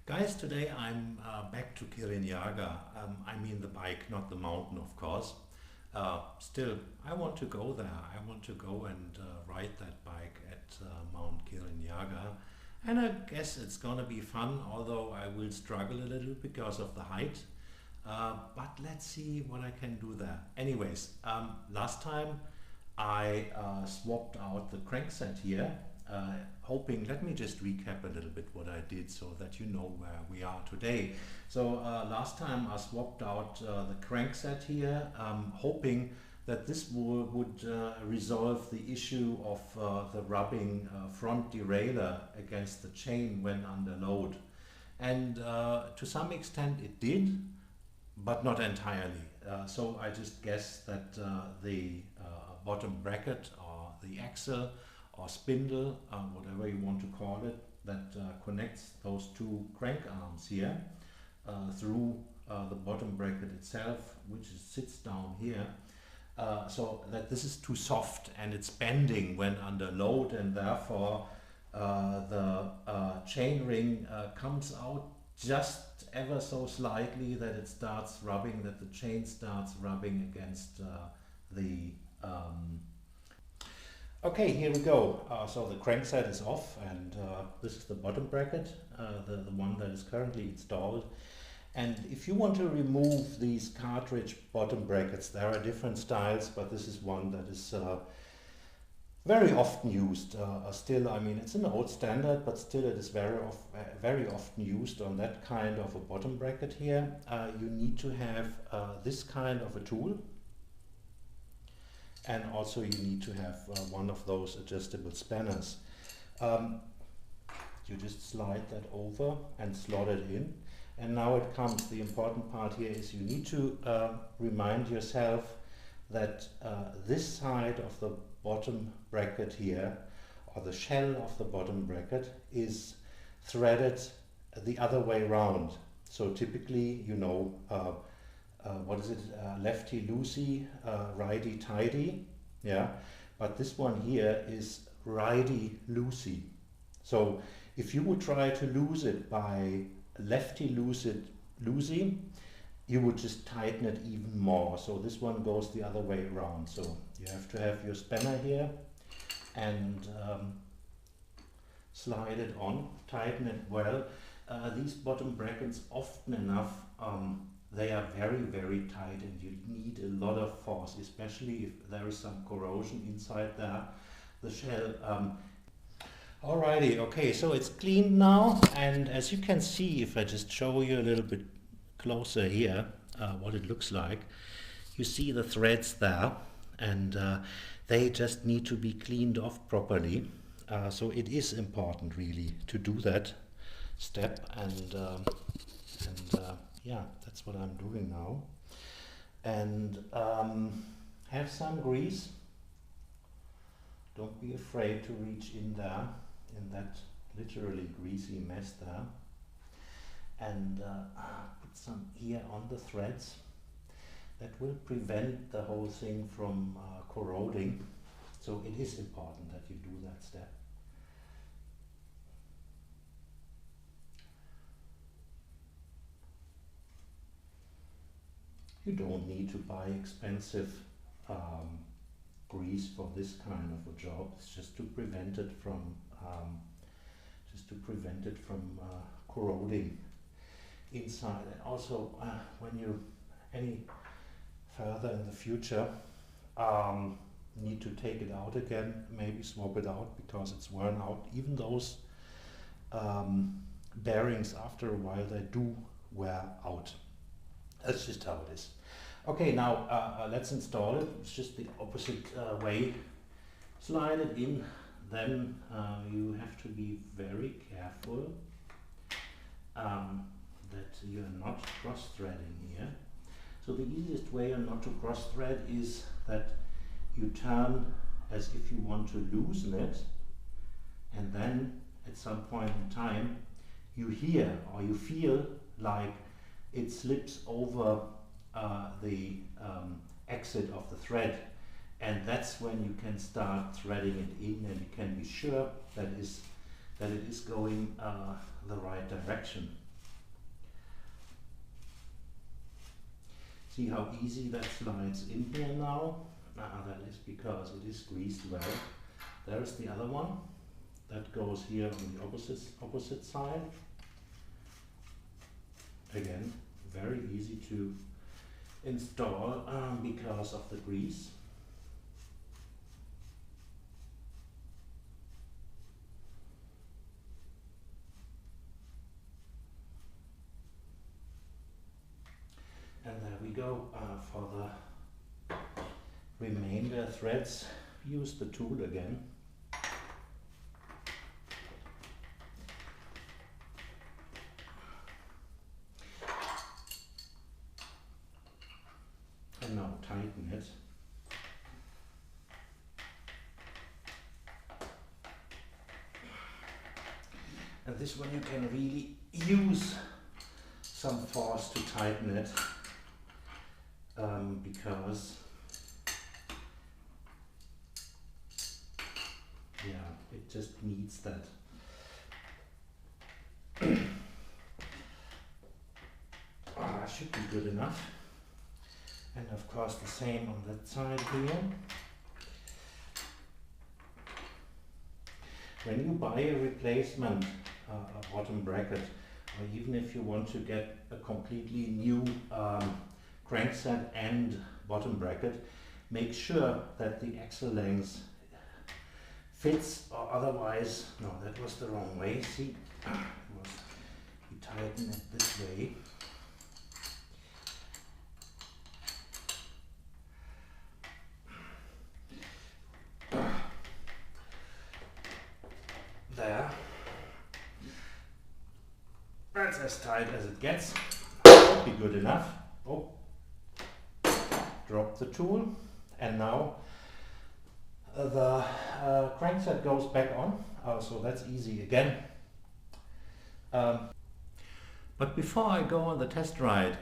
Guys, today I'm back to Kirinyaga. I mean the bike, not the mountain, of course. Still, I want to go there. I want to go and ride that bike at Mount Kirinyaga. And I guess it's gonna be fun, although I will struggle a little because of the height. But let's see what I can do there. Anyways, last time I swapped out the crankset here, hoping, let me just recap a little bit what I did so that you know where we are today. So last time I swapped out the crankset here, hoping that this would resolve the issue of the rubbing front derailleur against the chain when under load. And to some extent it did, but not entirely. So I just guess that the bottom bracket or the axle or spindle, whatever you want to call it, that connects those two crank arms here through the bottom bracket itself, which sits down here, so that this is too soft and it's bending when under load, and therefore the chain ring comes out just ever so slightly, that it starts rubbing, that the chain starts rubbing against the okay, here we go. So the crankset is off, and this is the bottom bracket, the one that is currently installed. And if you want to remove these cartridge bottom brackets, there are different styles, but this is one that is very often used. Still, I mean, it's an old standard, but still it is very often used on that kind of a bottom bracket here. You need to have this kind of a tool. And also you need to have one of those adjustable spanners. You just slide that over and slot it in. And now it comes, the important part here is you need to remind yourself that this side of the bottom bracket here, or the shell of the bottom bracket, is threaded the other way around. So typically, you know, what is it, lefty loosey, righty tighty, yeah, but this one here is righty loosey. So if you would try to lose it by lefty loosey, you would just tighten it even more. So this one goes the other way around. So you have to have your spanner here and slide it on, tighten it well. These bottom brackets, often enough, they are very, very tight, and you need a lot of force, especially if there is some corrosion inside there, the shell. Alrighty, okay, so it's cleaned now, and as you can see, if I just show you a little bit closer here, what it looks like, you see the threads there, and they just need to be cleaned off properly. So it is important really to do that step, and yeah, that's what I'm doing now. And have some grease. Don't be afraid to reach in there, in that literally greasy mess there. And put some here on the threads. That will prevent the whole thing from corroding. So it is important that you do that step. You don't need to buy expensive grease for this kind of a job. It's just to prevent it from corroding inside. And also, when you any further in the future need to take it out again, maybe swap it out because it's worn out. Even those bearings, after a while, they do wear out. That's just how it is. Okay, now let's install it. It's just the opposite way. Slide it in, then you have to be very careful that you are not cross-threading here. So the easiest way not to cross-thread is that you turn as if you want to loosen it, and then at some point in time you hear or you feel like it slips over the exit of the thread, and that's when you can start threading it in, and you can be sure that it is going the right direction. See how easy that slides in here now? That is because it is greased well. There is the other one that goes here on the opposite side. Again, very easy to install because of the grease. And there we go. For the remainder threads, use the tool again. And now tighten it. And this one you can really use some force to tighten it. Because yeah, it just needs that. That should be good enough. And of course the same on that side here. When you buy a replacement bottom bracket, or even if you want to get a completely new crankset and bottom bracket, make sure that the axle length fits, or otherwise, no, that was the wrong way. See, you tighten it this way. There. That's as tight as it gets. Won't be good enough. Oh. Drop the tool, and now the crankset goes back on, so that's easy again. But before I go on the test ride,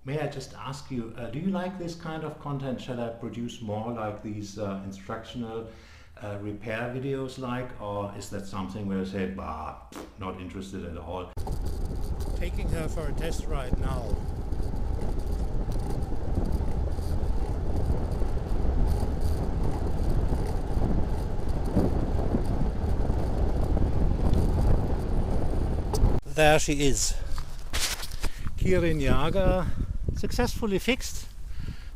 may I just ask you, do you like this kind of content? Shall I produce more like these instructional repair videos or is that something where you say, bah, not interested at all? Taking her for a test ride now. There she is. Kirinyaga, successfully fixed.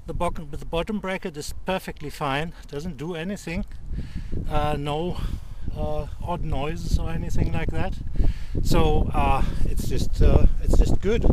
The bottom bracket is perfectly fine, doesn't do anything. No odd noises or anything like that. So it's just good.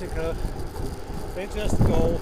bicycle, they just go